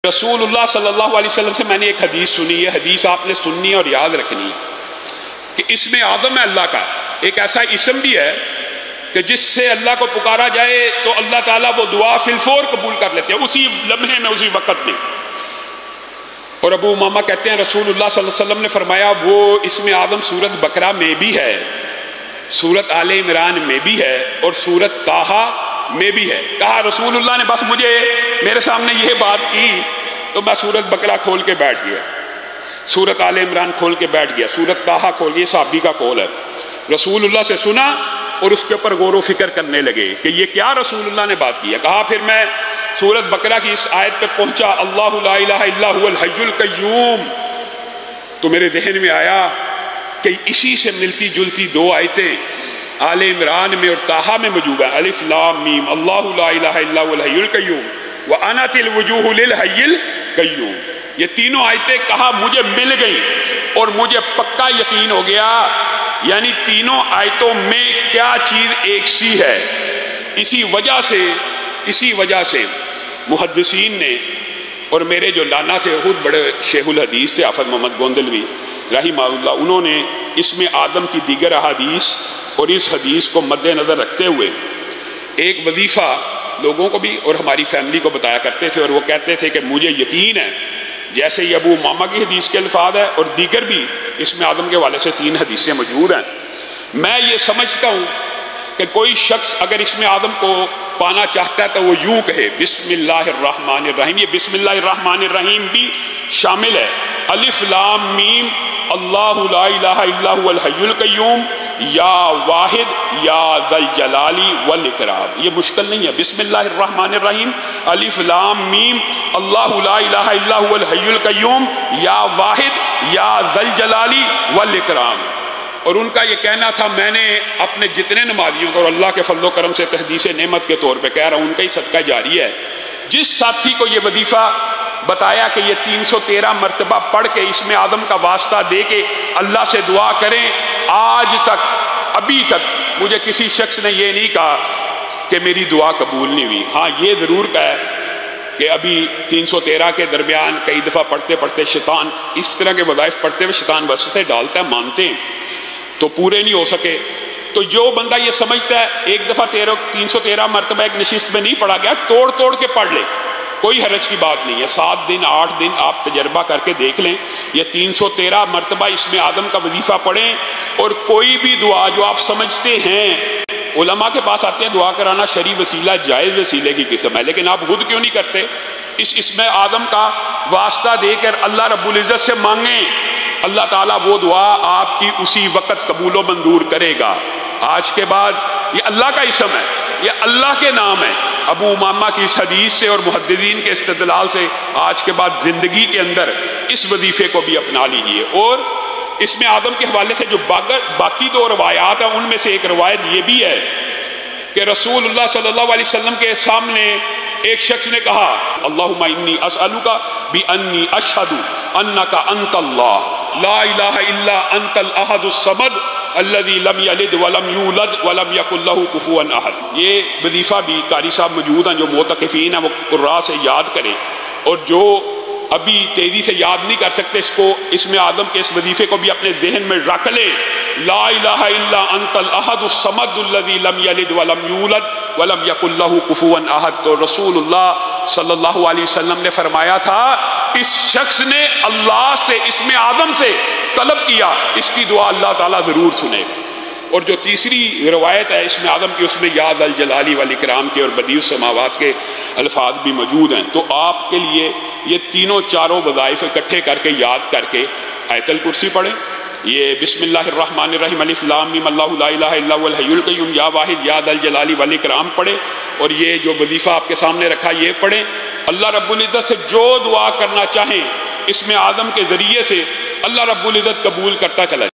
رسول صلی اللہ علیہ وسلم سے میں نے ایک حدیث سنی ہے، حدیث آپ نے سننی ہے اور یاد رکھنی ہے کہ اسم اعظم ہے اللہ کا، ایک ایسا اسم بھی ہے کہ جس سے اللہ کو پکارا جائے تو اللہ تعالیٰ وہ دعا فی الفور قبول کر لیتے ہیں، اسی لمحے میں، اسی وقت میں۔ اور ابو امامہ کہتے ہیں رسول اللہ صلی اللہ علیہ وسلم نے فرمایا وہ اسم اعظم سورت بقرہ میں بھی ہے، سورت آل عمران میں بھی ہے اور سورت طٰہٰ میں بھی ہے۔ کہا رسول اللہ نے بس مجھے میرے سامنے یہ بات کی تو میں سورت بقرہ کھول کے بیٹھ گیا، سورت آل عمران کھول کے بیٹھ گیا، سورت طٰہٰ کھول، یہ صحابی کا قول ہے۔ رسول اللہ سے سنا اور اس کے اوپر غور و فکر کرنے لگے کہ یہ کیا رسول اللہ نے بات کی ہے۔ کہا پھر میں سورت بقرہ کی اس آیت پہ پہنچا، اللہ لا الہ الا هو الحی القیوم، تو میرے ذہن میں آیا کہ اسی سے ملتی جلتی دو آیتیں آل عمران میں اور طٰہٰ میں موجود ہے، الف لام میم، اللہ لا الہ الا هو الحی القیوم وَأَنَتِ الْوُجُوهُ لِلْحَيِّ الْقَيُّومِ، یہ تینوں آیتیں کہا مجھے مل گئیں اور مجھے پکا یقین ہو گیا، یعنی تینوں آیتوں میں کیا چیز ایک سی ہے۔ اسی وجہ سے محدثین نے، اور میرے جو لانا تھے خود بڑے شیخ الحدیث تھے حافظ محمد گوندلوی رحمہ اللہ، انہوں نے اسم آدم کی دیگر احادیث اور اس حدیث کو مد نظر رکھتے ہوئے ایک وظیفہ لوگوں کو بھی اور ہماری فیملی کو بتایا کرتے تھے، اور وہ کہتے تھے کہ مجھے یقین ہے، جیسے یہ ابو امامہ کی حدیث کے الفاظ ہے اور دیگر بھی اسم آدم کے حوالے سے 3 حدیثیں موجود ہیں، میں یہ سمجھتا ہوں کہ کوئی شخص اگر اسم آدم کو پانا چاہتا ہے تو وہ یوں کہے بسم اللہ الرحمن الرحیم۔ یہ بسم اللہ الرحمن الرحیم بھی شامل ہے، الف لام میم، اللہ لا الہ الا هو الحی القیوم، یا واحد یا ذا الجلال والاکرام۔ یہ مشکل نہیں ہے، بسم اللہ الرحمن الرحیم، الف لام میم، اللہ لا الہ الا هو الحی القیوم، یا واحد یا ذا الجلال والاکرام۔ اور ان کا یہ کہنا تھا، میں نے اپنے جتنے نمازیوں کو، اور اللہ کے فضل و کرم سے تحدیث نعمت کے طور پہ کہہ رہا ہوں، ان کا ہی صدقہ جاری ہے، جس ساتھی کو یہ وظیفہ بتایا کہ یہ 313 مرتبہ پڑھ کے اسم اعظم کا واسطہ دے کے اللہ سے دعا کریں، آج تک، ابھی تک مجھے کسی شخص نے یہ نہیں کہا کہ میری دعا قبول نہیں ہوئی۔ ہاں یہ ضرور کہا ہے کہ ابھی 313 کے درمیان کئی دفعہ پڑھتے پڑھتے شیطان، اس طرح کے وظائف پڑھتے ہوئے شیطان وسوسے ڈالتا ہے، مانتے ہیں تو پورے نہیں ہو سکے۔ تو جو بندہ یہ سمجھتا ہے ایک دفعہ 313 مرتبہ ایک نشست میں نہیں پڑھا گیا، توڑ توڑ کے پڑھ لے، کوئی حرج کی بات نہیں ہے۔ 7 دن 8 دن آپ تجربہ کر کے دیکھ لیں، یہ 313 مرتبہ اسم آدم کا وظیفہ پڑھیں، اور کوئی بھی دعا جو آپ سمجھتے ہیں، علماء کے پاس آتے ہیں دعا کرانا شرعی وسیلہ جائز وسیلے کی قسم ہے، لیکن آپ خود کیوں نہیں کرتے؟ اس اسم آدم کا واسطہ دے کر اللہ رب العزت سے مانگیں، اللہ تعالیٰ وہ دعا آپ کی اسی وقت قبول و منظور کرے گا۔ آج کے بعد یہ اللہ کا اسم ہے، یہ اللہ کے نام ہے۔ ابو امامہ کی اس حدیث سے اور محدثین کے استدلال سے آج کے بعد زندگی کے اندر اس وظیفے کو بھی اپنا لیجئے۔ اور اسم آدم کے حوالے سے جو باقی 2 روایات ہیں، ان میں سے ایک روایت یہ بھی ہے کہ رسول اللہ صلی اللہ علیہ وسلم کے سامنے ایک شخص نے کہا، اللہم انی اسألک بانی اشہد انک انت اللہ لا الہ الا انت الاحد الصمد الذی لم یلد ولم یولد ولم یکن لہ کفوا احد۔ یہ وظیفہ بھی قاری صاحب موجود ہیں جو معتکفین ہیں، وہ قراء سے یاد کریں، اور جو ابھی تیزی سے یاد نہیں کر سکتے اس کو، اسم آدم کے اس وظیفے کو بھی اپنے ذہن میں رکھ لیں، لا الہ الا انت الاحد الصمد الذی لم یلد ولم یولد ولم یکن لہ کفوا احد۔ تو رسول اللہ صلی اللہ علیہ وسلم نے فرمایا تھا اس شخص نے اللہ سے، اسم آدم سے طلب کیا، اس کی دعا اللہ تعالیٰ ضرور سنے گا۔ اور جو تیسری روایت ہے اسم آدم کی، اس میں یا ذا الجلال والاکرام کے اور بدیع السماوات کے الفاظ بھی موجود ہیں۔ تو آپ کے لیے یہ تینوں چاروں وظائف اکٹھے کر کے یاد کر کے آیت الکرسی پڑھیں، یہ بسم اللہ الرحمن الرحیم، الف لام میم، اللہ لا الہ الا هو الحی القیوم، یا واحد یا ذا الجلال والاکرام پڑھیں، اور یہ جو وظیفہ آپ کے سامنے رکھا یہ پڑھیں۔ اللہ رب العزت سے جو دعا کرنا چاہیں اسم آدم کے ذریعے سے اللہ رب العزت قبول کرتا چلا جائے۔